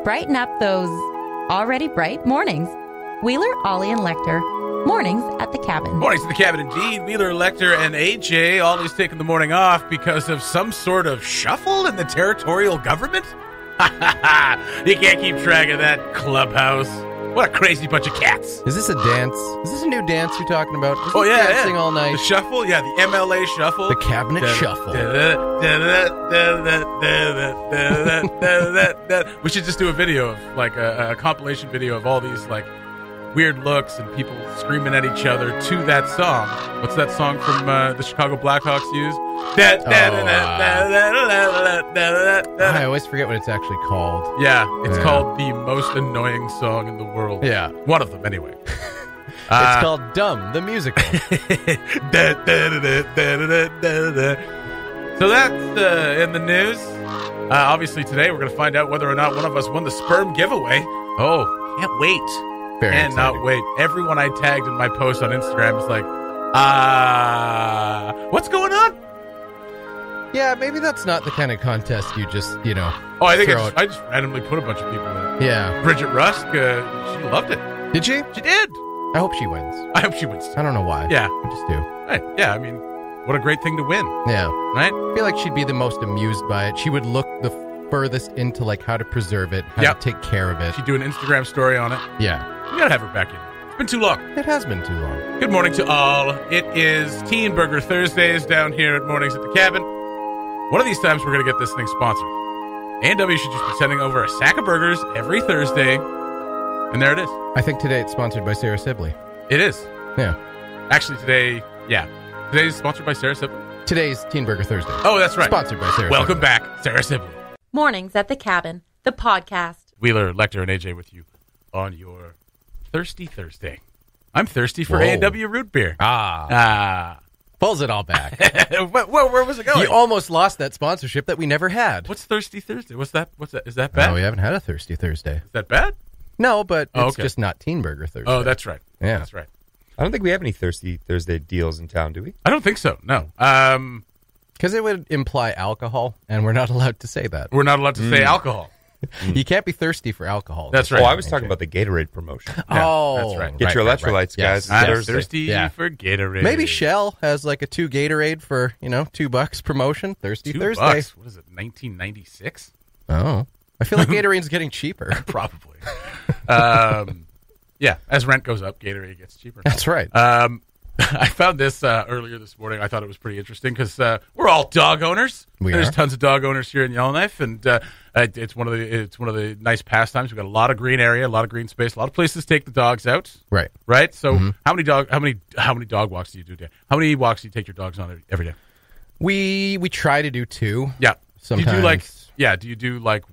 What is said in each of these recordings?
Brighten up those already bright mornings. Wheeler, Ollie, and Lecter. Mornings at the Cabin. Mornings at the Cabin, indeed. Wheeler, Lecter, and AJ always taking the morning off because of some sort of shuffle in the territorial government? You can't keep track of that clubhouse. What a crazy bunch of cats. Is this a dance? Is this a new dance you're talking about? Is Oh, yeah. dancing all night. The shuffle? Yeah, the MLA shuffle. The cabinet shuffle. We should just do a video of, like, a compilation video of all these, like, weird looks and people screaming at each other to that song. What's that song from the Chicago Blackhawks use? I always forget what it's actually called. Yeah, it's called the most annoying song in the world. Yeah. One of them, anyway. It's called Dumb, the musical. So that's in the news. Obviously, today we're going to find out whether or not one of us won the sperm giveaway. Oh, can't wait. Cannot wait. Everyone I tagged in my post on Instagram is like, what's going on? Yeah, maybe that's not the kind of contest you just, Oh, I think I just randomly put a bunch of people in. Yeah. Bridget Rusk, she loved it. Did she? She did. I hope she wins. I hope she wins too. I don't know why. Yeah. I just do. Right. Yeah, I mean, what a great thing to win. Yeah. Right? I feel like she'd be the most amused by it. She would look the furthest into, like, how to preserve it, how to take care of it. She'd do an Instagram story on it. Yeah. We gotta have her back in. It's been too long. It has been too long. Good morning to all. It is Teen Burger Thursdays down here at Mornings at the Cabin. One of these times we're going to get this thing sponsored. A&W should just be sending over a sack of burgers every Thursday. And there it is. I think today it's sponsored by Sarah Sibley. It is. Yeah. Actually, today, Today's sponsored by Sarah Sibley. Today's Teen Burger Thursday. Oh, that's right. Sponsored by Sarah Welcome Sibley. back, Sarah Sibley. Mornings at the Cabin, the podcast. Wheeler, Lecter, and AJ with you on your Thirsty Thursday. I'm thirsty for A&W root beer. Pulls it all back. Where was it going? You almost lost that sponsorship that we never had. What's Thirsty Thursday? What's that? Is that bad? No, we haven't had a Thirsty Thursday. Is that bad? No, but it's okay. just not Teen Burger Thursday. Oh, that's right. Yeah. That's right. I don't think we have any Thirsty Thursday deals in town, do we? I don't think so, no. Because it would imply alcohol, and we're not allowed to say that. We're not allowed to say alcohol. You can't be thirsty for alcohol. That's right. Oh, I was talking about the Gatorade promotion. Oh, that's right. Get your electrolytes, guys. I'm Thursday. thirsty for Gatorade. Maybe Shell has like a 2 Gatorade for, $2 promotion. Thirsty Thursday. $2. What is it, 1996? Oh. I feel like Gatorade's getting cheaper. Probably. As rent goes up, Gatorade gets cheaper. That's right. I found this earlier this morning. I thought it was pretty interesting because we're all dog owners. There's tons of dog owners here in Yellowknife, and it's one of the nice pastimes. We've got a lot of green area, a lot of green space, a lot of places to take the dogs out. Right. So how many dog walks do you do a day? How many walks do you take your dogs on every day? We try to do 2. Yeah. Sometimes. Do you do like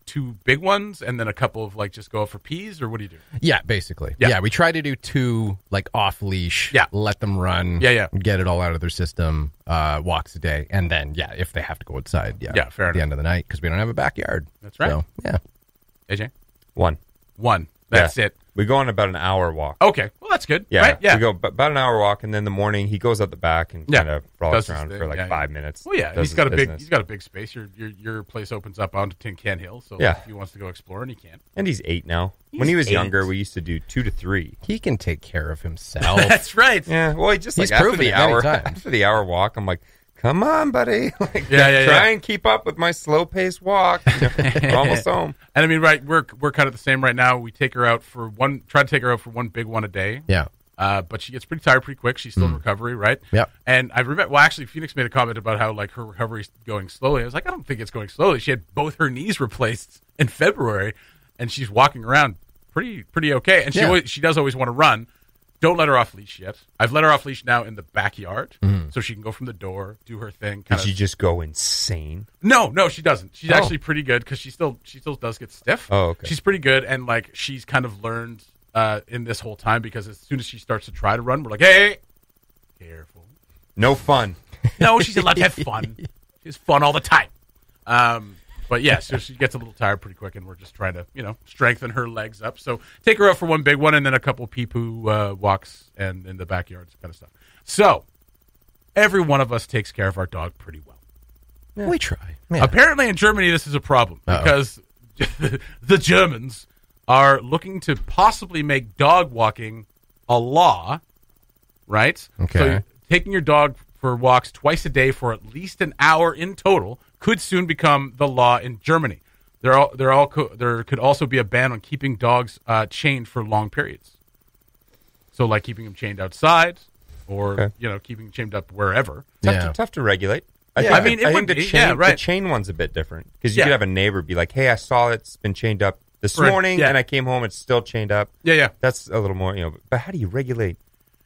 2 big ones and then a couple of like just go for peas, or what do you do? Yeah, basically. Yeah, we try to do 2 like off leash. Yeah. Let them run. Yeah. Get it all out of their system. Walks a day, and then if they have to go outside. Yeah. Fair at the enough. end of the night because we don't have a backyard. That's right. So, yeah. AJ, 1. That's it. We go on about an hour walk. Okay, well that's good. Yeah, right? Yeah. We go about an hour walk, and then in the morning he goes out the back and kind of frolics around for like 5 minutes. Well, yeah, does he's got his a big space. Your place opens up onto Tin Can Hill, so if he wants to go exploring, he can. And he's 8 now. When he was younger, we used to do 2 to 3. He can take care of himself. That's right. Yeah. Well, he's proven it many times. after the hour walk, I'm like, come on, buddy. Try and keep up with my slow paced walk. We're almost home. And I mean, right, we're kind of the same right now. We take her out for try to take her out for one big one a day. Yeah. But she gets pretty tired pretty quick. She's still in recovery, right? Yeah. And I remember, actually, Phoenix made a comment about how like her recovery's going slowly. I was like, I don't think it's going slowly. She had both her knees replaced in February, and she's walking around pretty okay. And she does always want to run. Don't let her off leash yet. I've let her off leash now in the backyard, so she can go from the door, do her thing. Did she just go insane? No, she doesn't. She's actually pretty good because she still does get stiff. Oh, okay. She's pretty good, and like she's kind of learned in this whole time because as soon as she starts to try to run, we're like, hey, careful. No fun. No, she's allowed to have fun. She has fun all the time. But yeah, so she gets a little tired pretty quick, and we're just trying to, strengthen her legs up. So take her out for one big one, and then a couple pee-poo walks and in the backyard kind of stuff. So every one of us takes care of our dog pretty well. Yeah. We try. Yeah. Apparently in Germany, this is a problem because the Germans are looking to possibly make dog walking a law, right? Okay. So taking your dog for walks twice a day for at least an hour in total could soon become the law in Germany. There could also be a ban on keeping dogs chained for long periods. So like keeping them chained outside or, keeping them chained up wherever. Tough to regulate. I think the chain one's a bit different because you could have a neighbor be like, hey, I saw it's been chained up this morning and I came home, it's still chained up. Yeah. That's a little more, but how do you regulate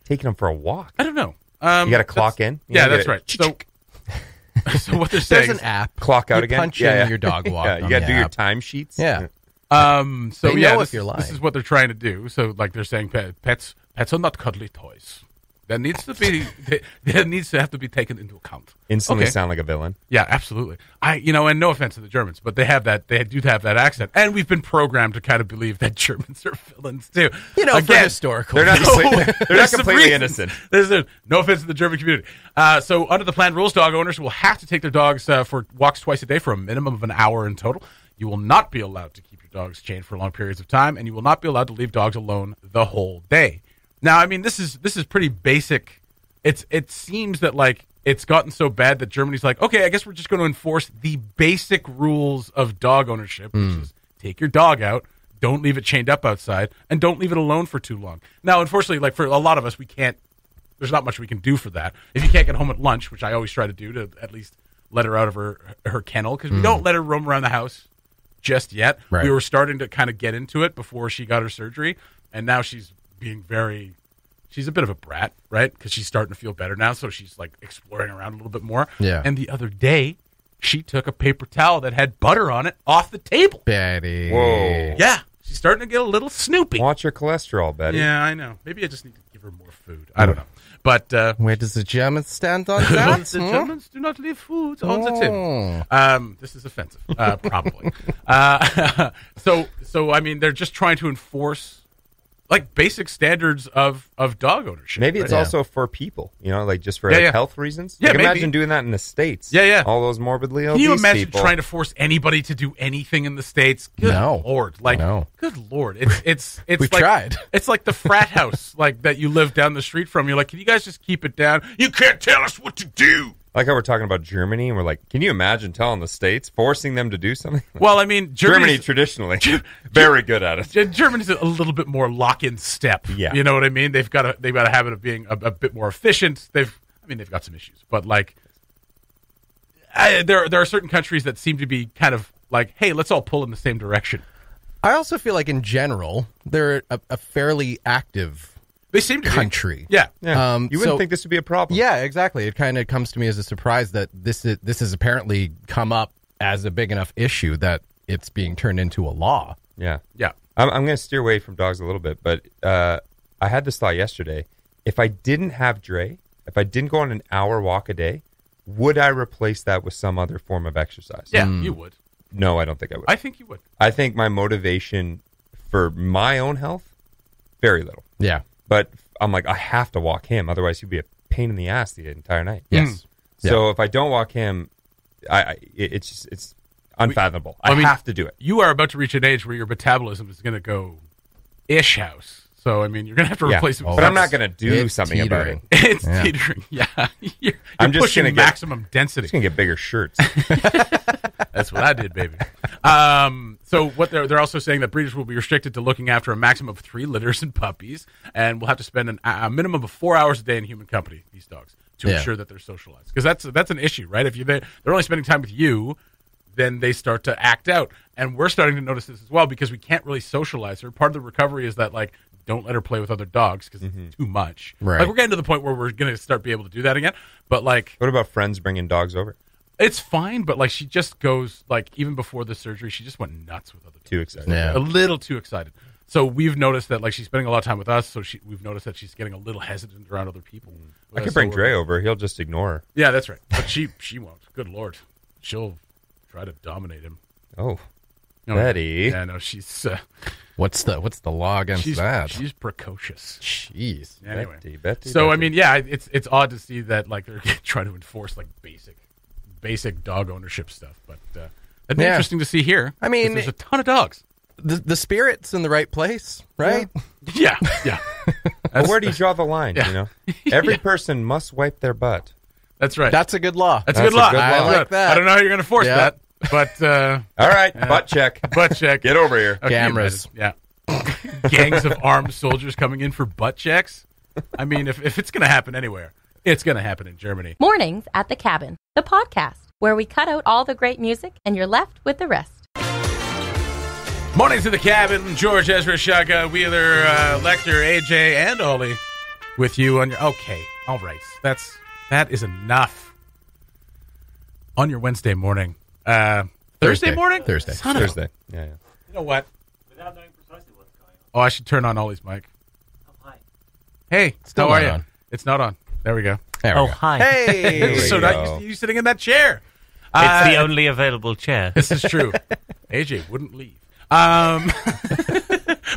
taking them for a walk? I don't know. You got to clock in? That's right. So what they're saying There's an app. Clock out you again? Punch in your dog walk. You got to do your time sheets? Yeah. If you're lying. This is what they're trying to do. So like they're saying pets are not cuddly toys. That needs to be have to be taken into account. Instantly sound like a villain. Yeah, absolutely. And no offense to the Germans, but they do have that accent, and we've been programmed to kind of believe that Germans are villains too. For historical, they're not completely innocent. No offense to the German community. So under the planned rules, dog owners will have to take their dogs for walks twice a day for a minimum of an hour in total. You will not be allowed to keep your dogs chained for long periods of time, and you will not be allowed to leave dogs alone the whole day. Now, I mean, this is pretty basic. It seems that like it's gotten so bad that Germany's like, okay, I guess we're just going to enforce the basic rules of dog ownership, which is take your dog out, don't leave it chained up outside, and don't leave it alone for too long. Now, unfortunately, like for a lot of us, we can't. There's not much we can do for that. If you can't get home at lunch, which I always try to do to at least let her out of her kennel, because we don't let her roam around the house just yet. Right. We were starting to kind of get into it before she got her surgery, and now she's she's a bit of a brat, right? Because she's starting to feel better now, so she's like exploring around a little bit more. Yeah. And the other day, she took a paper towel that had butter on it off the table. Betty. Whoa. Yeah. She's starting to get a little snoopy. Watch your cholesterol, Betty. Yeah, I know. Maybe I just need to give her more food. I don't know. But where does the Germans stand on that? The Germans do not leave food on the table. This is offensive, probably. So I mean, they're just trying to enforce like basic standards of dog ownership. Maybe it's also for people, like just for health reasons. Yeah, like, maybe. Imagine doing that in the States. Yeah. All those morbidly obese people. Can you imagine people. trying to force anybody to do anything in the States? Good Lord. Good Lord. It's We've like, tried. It's like the frat house like that you live down the street from. You're like, can you guys just keep it down? You can't tell us what to do. Like how we're talking about Germany, and we're like, can you imagine telling the States, forcing them to do something? Well, I mean, Germany traditionally very good at it. Germany's a little bit more lock-in step. Yeah. You know what I mean? They've got a habit of being a bit more efficient. They've got some issues, but like, there are certain countries that seem to be kind of like, hey, let's all pull in the same direction. I also feel like in general, they're a fairly active. They seem to country. Be. Yeah. You wouldn't think this would be a problem. Yeah, exactly. It kind of comes to me as a surprise that this has apparently come up as a big enough issue that it's being turned into a law. Yeah. Yeah. I'm going to steer away from dogs a little bit, but I had this thought yesterday. If I didn't have Dre, if I didn't go on an hour walk a day, would I replace that with some other form of exercise? Yeah, you would. No, I don't think I would. I think you would. I think my motivation for my own health, very little. Yeah. But I'm like, I have to walk him. Otherwise, he'd be a pain in the ass the entire night. Yes. So if I don't walk him, it's unfathomable. I have to do it. You are about to reach an age where your metabolism is going to go ish house. So, I mean, you're going to have to replace it. But I'm not going to do something teetering. about it. It's teetering. Yeah. You're I'm just pushing gonna maximum density. I'm just going to get bigger shirts. That's what I did, baby. So what they're also saying that breeders will be restricted to looking after a maximum of 3 litters and puppies, and will have to spend a minimum of 4 hours a day in human company, these dogs, to ensure that they're socialized. Because that's an issue, right? If they're only spending time with you, then they start to act out. And we're starting to notice this as well because we can't really socialize her. Part of the recovery is that, like, don't let her play with other dogs because it's too much. Right. Like, we're getting to the point where we're going to start being able to do that again. But, like... What about friends bringing dogs over? It's fine, but, like, she just goes, like, even before the surgery, she just went nuts with other dogs. Too excited. Yeah. A little too excited. So we've noticed that, like, she's spending a lot of time with us, so we've noticed that she's getting a little hesitant around other people. I could bring Dre over. He'll just ignore her. Yeah, that's right. But she won't. Good Lord. She'll try to dominate him. Oh, No, Betty. Yeah, no, she's... What's the law against that? She's precocious. Jeez. Anyway. Betty, so, Betty. I mean, yeah, it's odd to see that, like, they're trying to enforce, like, basic dog ownership stuff. But It'd be interesting to see here. I mean, there's a ton of dogs. The spirit's in the right place, right? Yeah. But where do you draw the line? You know, every person must wipe their butt. That's right. That's a good law. That's a good law. I like that. I don't know how you're going to force that, but all right, butt check. Butt check. Get over here. Okay, Cameras. Yeah. Gangs of armed soldiers coming in for butt checks. I mean, if it's going to happen anywhere, it's going to happen in Germany. Mornings at the Cabin, the podcast where we cut out all the great music and you're left with the rest. Mornings at the Cabin. George, Ezra, Shaka, Wheeler, Lecter, AJ, and Ollie with you on your... Okay, all right. That is enough. On your Wednesday morning. Thursday morning? Thursday. Thursday. Yeah. You know what? Without knowing precisely what's going on. Oh, I should turn on Ollie's mic. Oh, hi. Hey, Still how are not you? on. It's not on. There we go. There we go. Hi. Hey! So not used to you sitting in that chair. It's the only available chair. This is true. AJ wouldn't leave.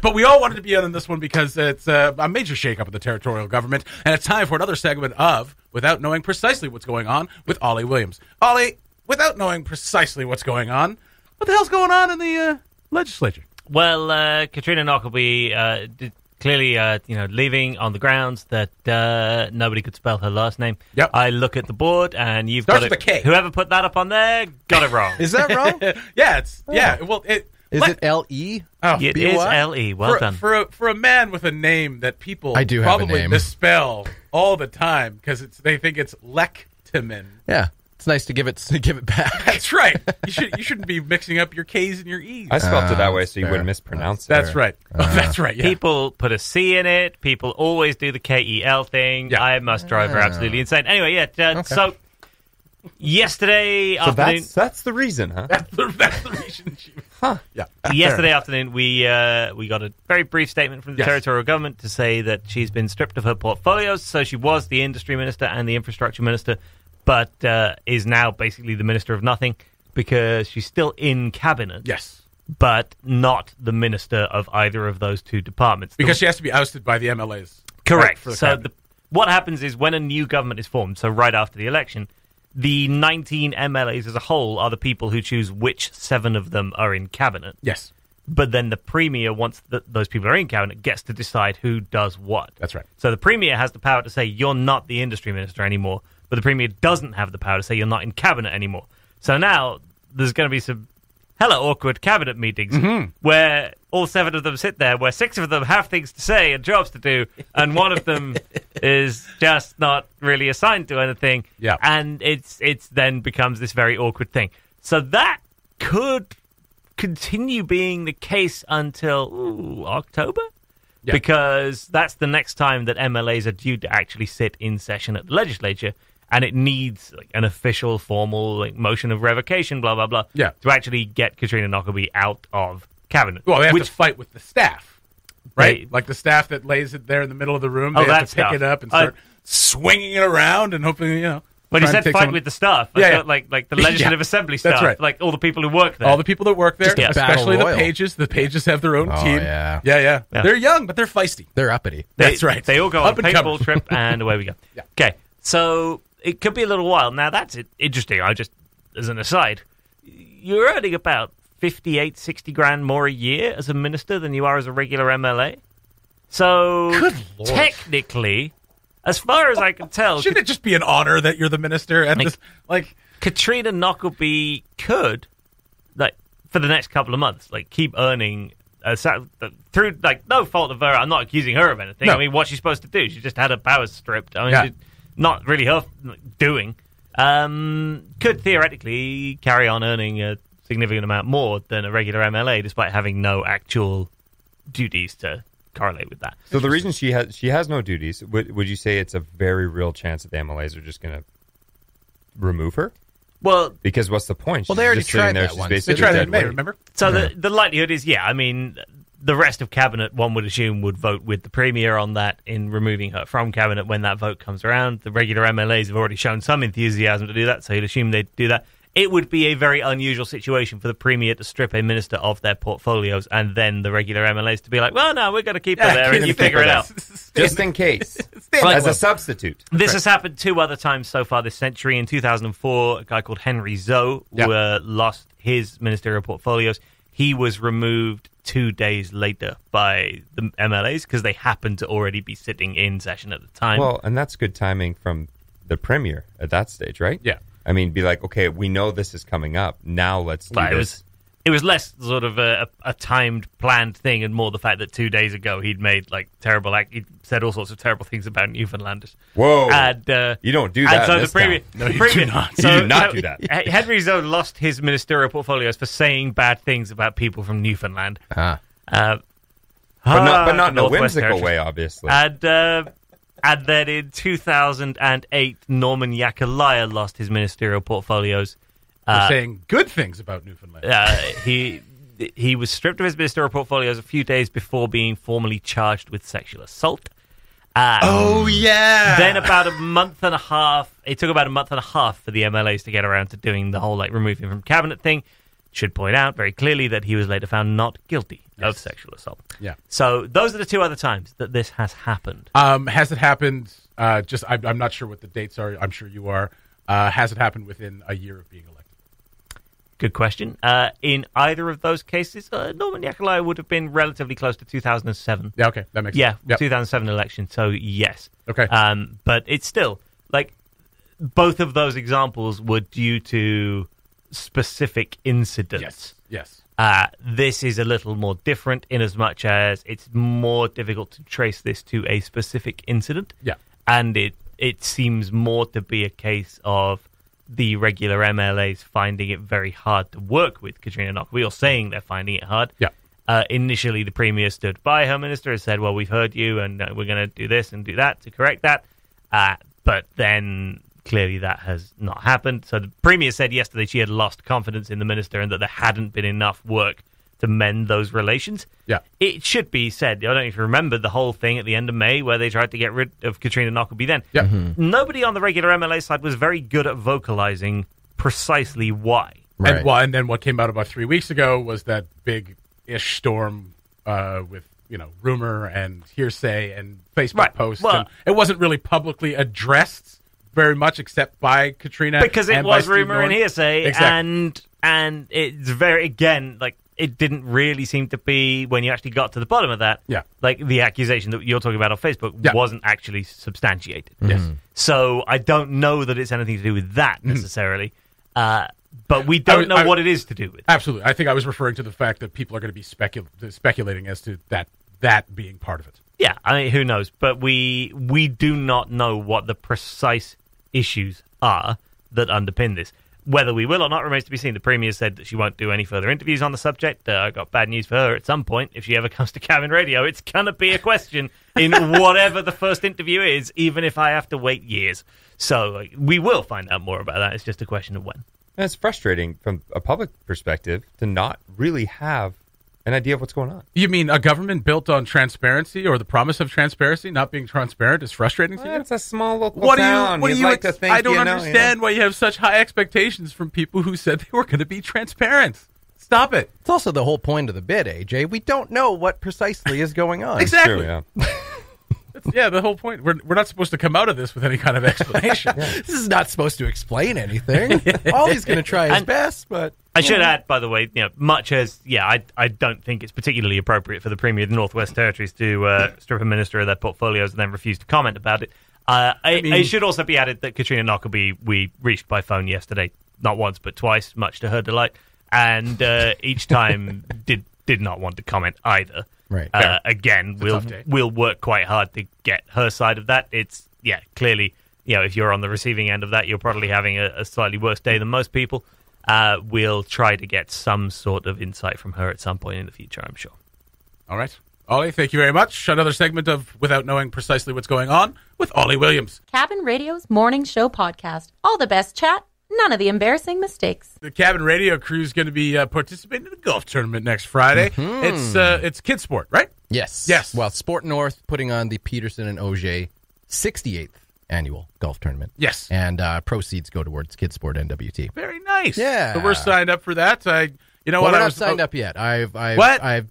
But we all wanted to be on this one because it's a major shakeup of the territorial government, and it's time for another segment of Without Knowing Precisely What's Going On with Ollie Williams. Ollie, without knowing precisely what's going on, what the hell's going on in the legislature? Well, Katrina Nokleby clearly, leaving on the grounds that nobody could spell her last name. Yep. I look at the board, and you've Starts got it. with a K. Whoever put that up on there got it wrong. Is that wrong? Yeah. Well, Is it L-E? Oh, It is L-E. Well done. For a man with a name that people I do have a probably name. misspell all the time because they think it's Lectiman. Yeah. It's nice to give it back. That's right. You shouldn't be mixing up your K's and your E's. I spelled it that way so you fair. wouldn't mispronounce it. That's right. That's right. Yeah. People put a C in it. People always do the K-E-L thing. Yeah. I must drive her absolutely insane. Anyway, yeah. So yesterday So afternoon... that's the reason, huh? That's the reason. Yeah. Yesterday afternoon, we got a very brief statement from the Yes. territorial government to say that she's been stripped of her portfolios. So she was the industry minister and the infrastructure minister, but is now basically the minister of nothing because she's still in cabinet. Yes. But not the minister of either of those two departments. Because she has to be ousted by the MLAs. Correct. For the So cabinet. what happens is when a new government is formed, so right after the election, the 19 MLAs as a whole are the people who choose which 7 of them are in cabinet. Yes. But then the Premier, once those people are in cabinet, gets to decide who does what. That's right. So the Premier has the power to say, you're not the industry minister anymore, but the Premier doesn't have the power to say you're not in cabinet anymore. So now there's going to be some hella awkward cabinet meetings where all 7 of them sit there, where 6 of them have things to say and jobs to do, and one of them is just not really assigned to anything. Yeah. And it's then becomes this very awkward thing. So that could continue being the case until October, because that's the next time that MLAs are due to actually sit in session at the legislature, and it needs an official, formal motion of revocation, blah blah blah, Yeah. to actually get Katrina Nokleby out of cabinet. Well, they have to fight with the staff, right? They- Like the staff that lays it there in the middle of the room. Oh, They have that to pick stuff. it up and start swinging it around and hoping, When you trying to said take fight someone- with the staff, Yeah. like the Legislative Assembly staff, right. like all the people who work there. all the people that work there, Just battle especially the royal. pages. The pages have their own Oh, team. yeah. Yeah. They're young, but they're feisty. They're uppity. That's right. They all go on Up a and paintball comers. trip, and away we go. Yeah. Okay, so it could be a little while. Now, that's interesting. I just, as an aside, you're earning about 58, 60 grand more a year as a minister than you are as a regular MLA. So, Good Lord. technically, as far as I can tell, Shouldn't it just be an honor that you're the minister? And Katrina Nokleby could, for the next couple of months, keep earning through, no fault of her. I'm not accusing her of anything. No. I mean, what's she supposed to do? She just had her powers stripped. I mean, Yeah. she's not really her doing. Could theoretically carry on earning a significant amount more than a regular MLA, despite having no actual duties to correlate with that. So the reason she has no duties, would you say it's a very real chance that the MLAs are just going to remove her? Well, Because what's the point? Well, they She's already just sitting tried there. that She's once. they basically tried that dead in May, weight. remember? so the likelihood is, I mean, the rest of cabinet, one would assume, would vote with the Premier on that in removing her from cabinet when that vote comes around. The regular MLAs have already shown some enthusiasm to do that, so you'd assume they'd do that. it would be a very unusual situation for the Premier to strip a minister of their portfolios and then the regular MLAs to be like, well, no, we're going to keep her there and you figure it out. Just in case. As a substitute. This has happened 2 other times so far this century. In 2004, a guy called Henry Zoe lost his ministerial portfolios. He was removed 2 days later by the MLAs because they happened to already be sitting in session at the time. Well, and that's good timing from the Premier at that stage, right? Yeah. I mean, be like, okay, we know this is coming up. Now let's do this. It was less sort of a timed, planned thing, and more the fact that 2 days ago he'd made like he'd said all sorts of terrible things about Newfoundlanders. Whoa! And you don't do that. And so this the Premier, time. No, you do not. So, you do not do that. Henry Zoe lost his ministerial portfolios for saying bad things about people from Newfoundland. Ah. But not in a Northwest whimsical Territories. way, obviously. And then in 2008, Norman Yakalaya lost his ministerial portfolios. We're saying good things about Newfoundland. He was stripped of his ministerial portfolios a few days before being formally charged with sexual assault. Oh, yeah. Then about a month and a half, it took about a month and a half for the MLAs to get around to doing the whole removing from cabinet thing. Should point out very clearly that he was later found not guilty of sexual assault. Yeah. So those are the 2 other times that this has happened. Has it happened, I'm not sure what the dates are. I'm sure you are. Has it happened within a year of being elected? Good question. In either of those cases, Norman Yakalaya would have been relatively close to 2007. Yeah, okay. That makes sense. Yep. 2007 election, so yes. Okay. But it's still, both of those examples were due to specific incidents. Yes. This is a little more different in as much as it's more difficult to trace this to a specific incident. Yeah. And it seems more to be a case of the regular MLAs finding it very hard to work with Katrina Nokleby, or saying they're finding it hard. Yeah. Initially, the Premier stood by her minister and said, well, we've heard you and we're going to do this and do that to correct that. But then clearly that has not happened. So the Premier said yesterday she had lost confidence in the minister and that there hadn't been enough work to mend those relations. Yeah. It should be said, I don't know if you remember the whole thing at the end of May where they tried to get rid of Katrina Nokleby then. Yeah. Nobody on the regular MLA side was very good at vocalizing precisely why. Right. And then what came out about 3 weeks ago was that big-ish storm with, rumor and hearsay and Facebook posts. Well, and it wasn't really publicly addressed very much except by Katrina. Because it was rumor and hearsay. Exactly. And it's very, again, it didn't really seem to be, when you actually got to the bottom of that, the accusation that you're talking about on Facebook wasn't actually substantiated. Yes. So I don't know that it's anything to do with that necessarily, but we don't know what it is to do with. Absolutely. I think I was referring to the fact that people are going to be speculating as to that being part of it. Yeah, I mean, who knows? But we do not know what the precise issues are that underpin this. Whether we will or not remains to be seen. The Premier said that she won't do any further interviews on the subject. I got bad news for her at some point. If she ever comes to Cabin Radio, it's going to be a question in whatever the first interview is, even if I have to wait years. So we will find out more about that. It's just a question of when. And it's frustrating from a public perspective to not really have an idea of what's going on. You mean a government built on transparency or the promise of transparency not being transparent is frustrating to you? It's a small local town. What do you like to think, I don't understand why you have such high expectations from people who said they were going to be transparent. Stop it. It's also the whole point of the bid, AJ. We don't know what precisely is going on. Exactly. True, yeah. Yeah, the whole point. We're not supposed to come out of this with any kind of explanation. This is not supposed to explain anything. Ollie's going to try his best, but... I should add, by the way, much as, I don't think it's particularly appropriate for the Premier of the Northwest Territories to strip a minister of their portfolios and then refuse to comment about it. It should also be added that Katrina Nokleby we reached by phone yesterday, not once but twice, much to her delight, and each time did not want to comment either. Right. Again, we'll work quite hard to get her side of that. It's clearly, if you're on the receiving end of that, you're probably having a slightly worse day than most people. We'll try to get some sort of insight from her at some point in the future, I'm sure. All right. Ollie, thank you very much. Another segment of Without Knowing Precisely What's Going On with Ollie Williams. Cabin Radio's Morning Show podcast. All the best chat, none of the embarrassing mistakes. The Cabin Radio crew is going to be participating in a golf tournament next Friday. It's kids sport, right? Yes. Yes. Well, Sport North putting on the Peterson and Auger 68th annual golf tournament. Yes. And proceeds go towards Kids Sport NWT. Very nice. Yeah. So we're signed up for that. You know Well, what? we're not signed up yet. What? I've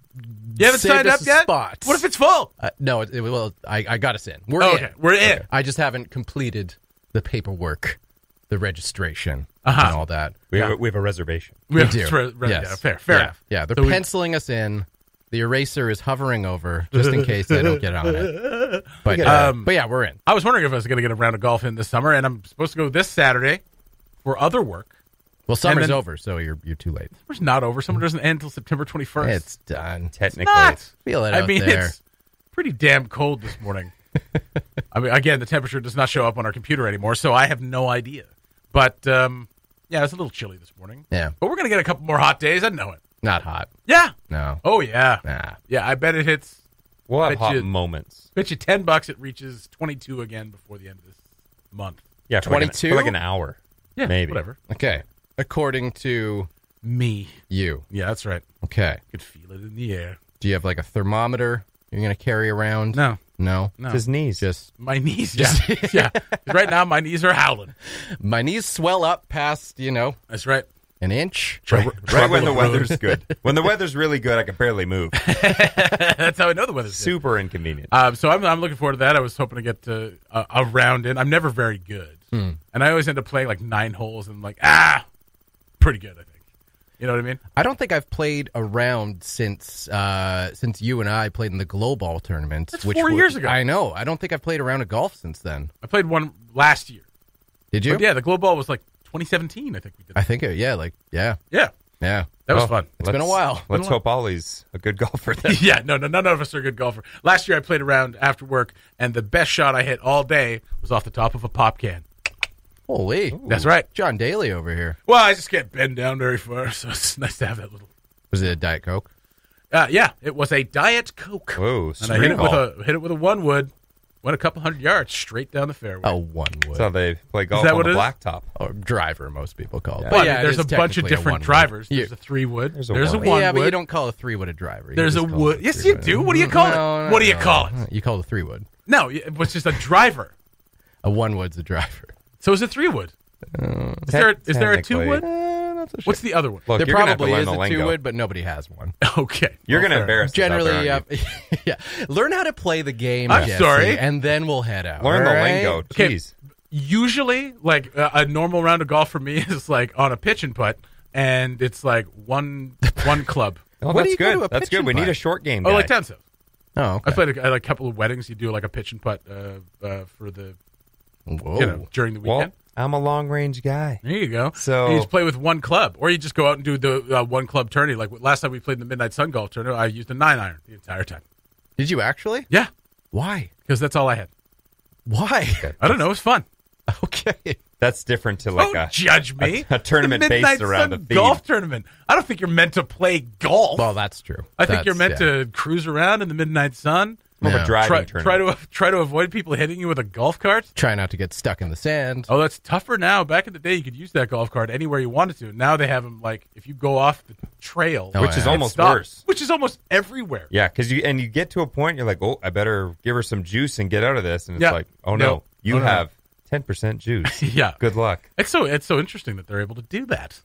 You haven't saved signed us up a yet? spot. What if it's full? No, I got us in. We're Okay, in. we're in. I just haven't completed the paperwork, the registration, Uh-huh. and all that. We have a reservation. We do. Yeah, fair enough. Yeah, they're So penciling us in. The eraser is hovering over just in case I don't get on it. But yeah, we're in. I was wondering if I was going to get a round of golf in this summer, and I'm supposed to go this Saturday for other work. Well, summer's then- over, so you're too late. Summer's not over. Summer doesn't end until September 21st. It's done. Technically, not. Feel it I out mean, there. it's pretty damn cold this morning. I mean, again, the temperature does not show up on our computer anymore, so I have no idea. But, yeah, it's a little chilly this morning. Yeah. But we're going to get a couple more hot days. I know it. Not hot. Yeah. No. Oh, yeah. Nah. Yeah, I bet it hits. we'll have Bet hot you- moments. Bet you $10 it reaches 22 again before the end of this month. Yeah, for like 22? for like an hour. Yeah, Maybe. whatever. Okay. According to Me. you. Yeah, that's right. Okay. Could feel it in the air. Do you have like a thermometer you're going to carry around? No. No? No. It's his knees. Just My knees, yeah. Yeah. Right now, my knees are howling. my knees swell up past, That's right. an inch. right when the weather's good. When the weather's really good, I can barely move. That's how I know the weather's good. Super inconvenient. So I'm looking forward to that. I was hoping to get a round in. I'm never very good. And I always end up playing like 9 holes and I'm like, pretty good, I think. You know what I mean? I don't think I've played a round since you and I played in the Glow Ball tournament. That's 4 years ago. I know. I don't think I've played a round of golf since then. I played one last year. Did you? But yeah, the Glow Ball was like 2017, I think we did. I think, yeah. Yeah, Yeah. that was fun. It's been a while. Let's hope Ollie's a good golfer then. Yeah, no, none of us are good golfer. Last year I played around after work, and the best shot I hit all day was off the top of a pop can. Holy. That's right. John Daly over here. Well, I just can't bend down very far, so it's nice to have that little. Was it a Diet Coke? Yeah, it was a Diet Coke. Whoa, And I hit street it with a 1-wood, went a couple hundred yards straight down the fairway. Oh, one wood. That's how they play golf that on what the it is? blacktop. Or driver, most people call it. Yeah. But Well, yeah, there's it a is bunch of technically different one-wood. drivers. You- There's a 3-wood. There's a There's a one-wood. 1-wood. Yeah, but you don't call a 3-wood a driver. You There's a just call wood. it Yes, you 3-wood. do. What do you call No, it? What do you no. call it? You call it a 3-wood. No, it was just a driver. A 1-wood's a driver. So it's a 3-wood. Is there a Technically. 2-wood? Not so sure. What's the other one? Look, There you're gonna have to probably learn is the a lingo. 2-wood, but nobody has one. Okay. You're Well, going to fair. embarrass us Generally, out there, aren't yeah. Learn how to play the game, I'm Jesse, sorry. and then we'll head out. you? Learn all the right? lingo. Okay. Jeez. Usually, like a normal round of golf for me is like on a pitch and putt, and it's like one club. Oh, When do that's you go to good. a That's pitch good. and We need putt? a short game Oh, guy. like 10 cents. Oh, I okay. played at a couple of weddings. You do like a pitch and putt for the Whoa. during the Well, weekend. I'm a long range guy. There you go. So- And you just play with one club, or you just go out and do the one club tourney. Like last time we played in the Midnight Sun Golf Tournament, I used a 9-iron the entire time. Did you actually? Yeah, Why? because that's all I had. Why? I don't know. It was fun. Okay. That's different to like Don't judge me. a tournament The based Midnight around Sun a theme. golf tournament. I don't think you're meant to play golf. Well, that's true. I think you're meant That's- to cruise around in the Midnight Sun. More of Yeah. a driving tournament. Try to avoid people hitting you with a golf cart. Try not to get stuck in the sand. Oh, that's tougher now. Back in the day, you could use that golf cart anywhere you wanted to. Now they have them like if you go off the trail, Oh, which yeah. is almost stop, worse. which is almost everywhere. Yeah, because you get to a point you're like, oh, I better give her some juice and get out of this, and it's Yeah. like, oh No. no, you Oh, no. have 10% juice. Yeah, Good luck. it's so interesting that they're able to do that.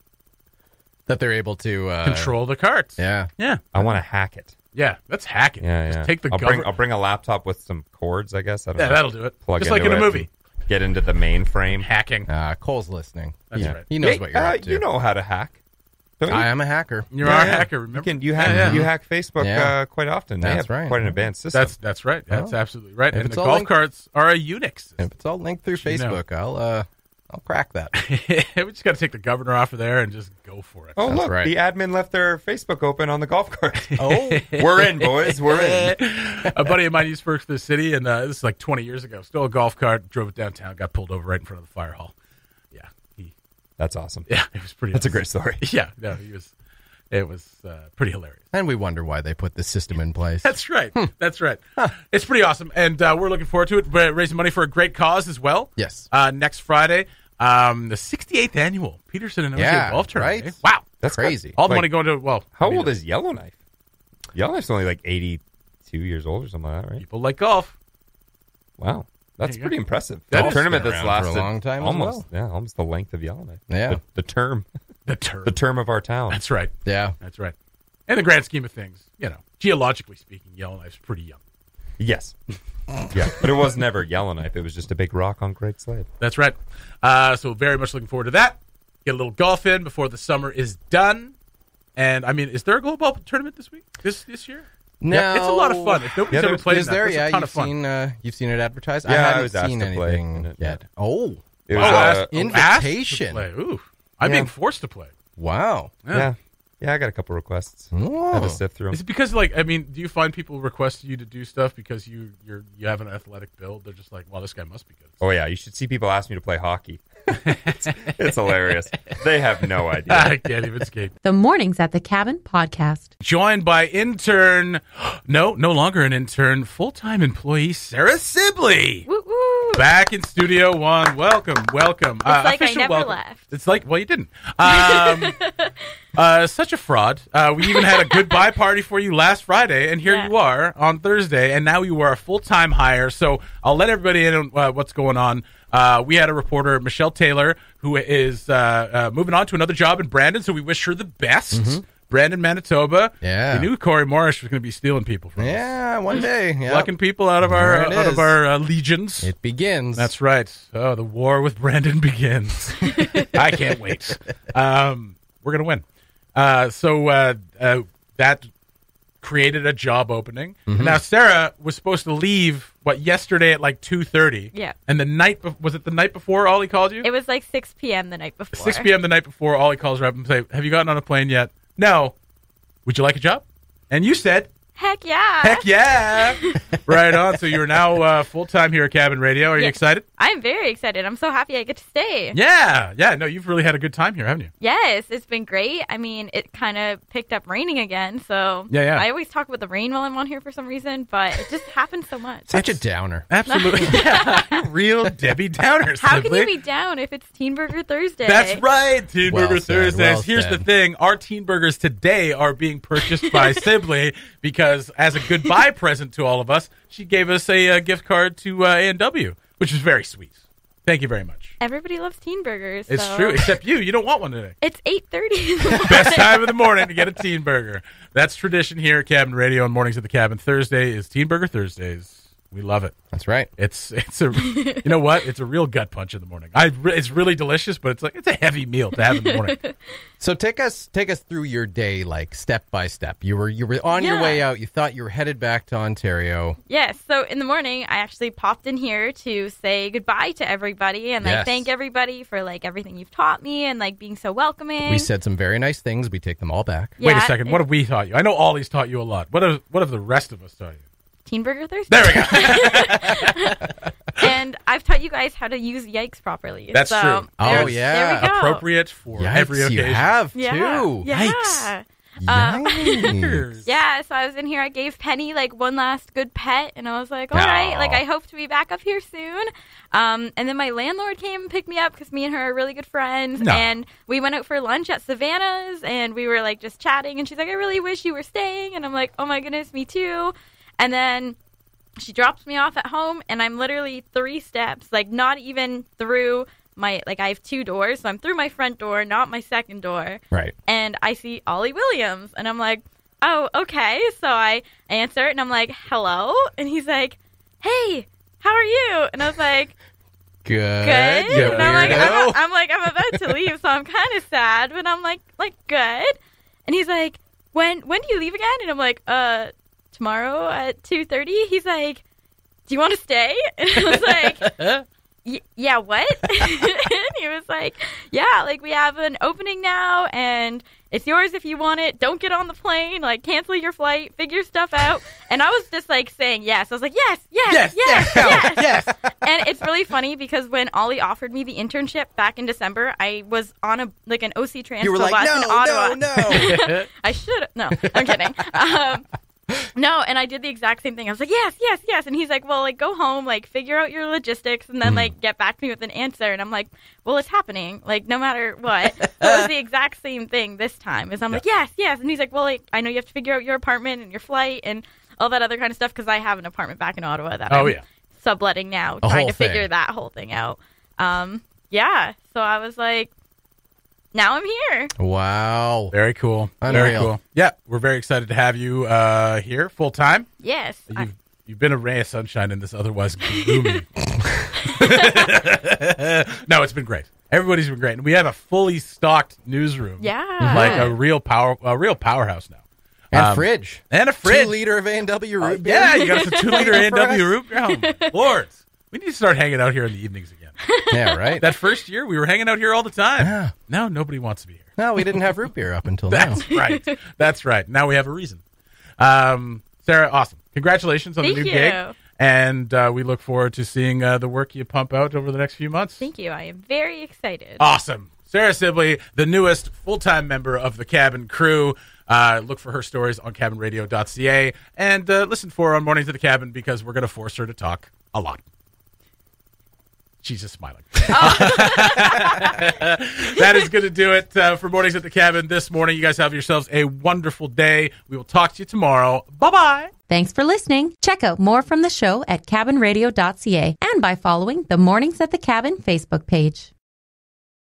That they're able to Control the carts. Yeah. yeah, I want to hack it. yeah. That's hacking. Yeah, Just yeah. take the I'll bring a laptop with some cords, I guess. I don't Yeah, know. that'll do it. Plug Just like in into a it movie. and Get into the mainframe. Hacking. Cole's listening. That's Yeah. right. He knows Hey, what you're up to. You know how to hack. Don't you? I am a hacker. You're Yeah, our yeah. hacker. Remember? You hack Facebook Yeah. quite often. They That's have right. quite an advanced system. That's right. That's absolutely right. If And it's the all golf linked- carts are a Unix system. If it's all linked through You know. Facebook, I'll crack that. We just got to take the governor off of there and just go for it. Oh, That's look, right. the admin left their Facebook open on the golf cart. Oh, We're in, boys. We're in. A buddy of mine used to work for the city, and this is like 20 years ago. Stole a golf cart, drove it downtown, got pulled over right in front of the fire hall. Yeah, That's awesome. it was pretty. That's a awesome. great story. Yeah, no, it was pretty hilarious. and we wonder why they put this system in place. That's right. That's right. It's pretty awesome, and we're looking forward to it. We're raising money for a great cause as well. Yes. Next Friday, the 68th annual Peterson and OJ Golf Tournament. right? Wow, That's Crazy. all the Like, money going to How old is Yellowknife? Yellowknife's only like 82 years old or something like that, right? people like golf? Wow. That's pretty impressive. That A is tournament been that's around for a lasted long time as almost, well. almost the length of Yellowknife. Yeah. The term. The term. The term of our town. That's right. Yeah. That's right. In the grand scheme of things, geologically speaking, Yellowknife's pretty young. Yes. Yeah. But it was never Yellowknife. It was just a big rock on Craig's Slade. That's right. So very much looking forward to that. Get a little golf in before the summer is done. And, I mean, is there a global tournament this week? This year? No. Yeah, it's a lot of fun. If nobody's ever played Is that, there? it's Yeah, a ton of fun. you've seen it advertised? Yeah, I I haven't was asked seen to play anything in it, yet. yeah. Oh. It was Asked invitation. to play. Ooh. I'm being forced to play. Wow. yeah. Yeah, I got a couple requests. Oh. Had to sift through 'em. Is it because, like, I mean, do you find people request you to do stuff because you have an athletic build? They're just like, well, this guy must be good. Oh, yeah. You should see people ask me to play hockey. It's hilarious. They have no idea. I can't even escape. The Mornings at the Cabin podcast. Joined by intern, no longer an intern, full-time employee, Sarah Sibley. Woo woo! Back in Studio One. Welcome. It's like I Official never welcome. left. It's like, well, you didn't. Such a fraud. We even had a goodbye party for you last Friday, and here Yeah. you are on Thursday, and now you are a full-time hire. So I'll let everybody in on what's going on. We had a reporter, Michelle Taylor, who is moving on to another job in Brandon, so we wish her the best. Brandon, Manitoba. Yeah. We knew Corey Morris was going to be stealing people from us. Yeah, one day. Yeah. Plucking people out of There our it is. legions. It begins. That's right. Oh, the war with Brandon begins. I can't wait. We're going to win. So that created a job opening. And now Sarah was supposed to leave, yesterday at like 2:30? Yeah. And was it the night before Ollie called you? It was like 6 p.m. the night before. 6 p.m. the night before, Ollie calls her up and say, have you gotten on a plane yet? No. Would you like a job? And you said, Heck yeah! heck yeah. Right on. So you're now full-time here at Cabin Radio. Are you Yeah. excited? I'm very excited. I'm so happy I get to stay. Yeah. Yeah. No, you've really had a good time here, haven't you? Yes, it's been great. I mean, it kind of picked up raining again, so Yeah. I always talk about the rain while I'm on here for some reason, but it just happens so much. Such a downer. Absolutely. Yeah. Real Debbie Downers. How can Sibley. you be down if it's Teen Burger Thursday? That's right. Teen Well Burger said, Thursdays. well Here's said. the thing. Our Teen Burgers today are being purchased by Sibley because as a goodbye present to all of us, she gave us a gift card to A&W, which is very sweet. Thank you very much. Everybody loves Teen Burgers. It's so- true, except you. You don't want one today. It's 8:30. Best time of the morning to get a Teen Burger. That's tradition here at Cabin Radio and Mornings at the Cabin. Thursday is Teen Burger Thursdays. We love it. That's right. It's a you know what? It's a real gut punch in the morning. It's really delicious, but it's a heavy meal to have in the morning. So take us through your day, like step by step. You were on your Yeah. way out. You thought you were headed back to Ontario. Yes. So in the morning, I actually popped in here to say goodbye to everybody and Yes. thank everybody for everything you've taught me and being so welcoming. We said some very nice things. We take them all back. Wait a Yeah, second. What have we taught you? I know Ollie's taught you a lot. What have the rest of us taught you? Teen Burger Thursday. There we go. And I've taught you guys how to use yikes properly. That's So true. Oh, there- yeah. There we go. Appropriate for every Yikes, occasion. you have Yeah. too. Yeah. Yikes. Um, Yikes. Yeah, so I was in here. I gave Penny one last good pet, and I was like, all Aw. right, I hope to be back up here soon. And then my landlord came and picked me up because me and her are really good friends, No. and we went out for lunch at Savannah's, and we were just chatting, and she's like, I really wish you were staying, and I'm like, oh my goodness, me too. And then she drops me off at home, and I'm literally 3 steps, not even through my, I have 2 doors, so I'm through my front door, not my second door. Right. And I see Ollie Williams, and I'm like, oh, okay. So I answer, and I'm like, hello? And he's like, hey, how are you? And I was like, Good. good. You And I'm weirdo. I'm about to leave, so I'm kind of sad, but I'm like, good. And he's like, when do you leave again? And I'm like, tomorrow at 2:30. He's like, do you want to stay? And I was like, yeah, what? And he was like, yeah, we have an opening now, and it's yours if you want it. Don't get on the plane. Cancel your flight. Figure stuff out. And I was just saying yes. I was like, yes. And it's really funny because when Ollie offered me the internship back in December, I was on an OC transfer You were like, bus in Ottawa. no. I should. No, I'm kidding. No, and I did the exact same thing. I was like, yes. And he's like, well, go home, figure out your logistics, and then, get back to me with an answer. And I'm like, well, it's happening, no matter what. So it was the exact same thing this time. I'm like, yes. And he's like, well, I know you have to figure out your apartment and your flight and all that other kind of stuff because I have an apartment back in Ottawa that I'm subletting now, A trying whole to figure thing. that whole thing out. Yeah, so I was like, now I'm here. Wow. Very cool. Unreal. Very cool. Yeah, we're very excited to have you here full time. Yes. You've been a ray of sunshine in this otherwise gloomy. No, it's been great. Everybody's been great, and we have a fully stocked newsroom. Yeah. Like a real powerhouse now. And fridge. And a fridge. 2 liter of A&W root beer. Yeah, you got us a 2 liter For A&W us. root beer. Oh, Lords, we need to start hanging out here in the evenings again. Yeah, right? That first year, we were hanging out here all the time. Yeah. Now nobody wants to be here. No, we didn't have root beer up until now. That's right. That's right. Now we have a reason. Sarah, awesome. Congratulations on the Thank new you. gig. And we look forward to seeing the work you pump out over the next few months. Thank you. I am very excited. Awesome. Sarah Sibley, the newest full-time member of the Cabin crew. Look for her stories on cabinradio.ca and listen for her on Mornings at the Cabin because we're going to force her to talk a lot. She's just smiling. That is going to do it for Mornings at the Cabin this morning. You guys have yourselves a wonderful day. We will talk to you tomorrow. Bye-bye. Thanks for listening. Check out more from the show at cabinradio.ca and by following the Mornings at the Cabin Facebook page.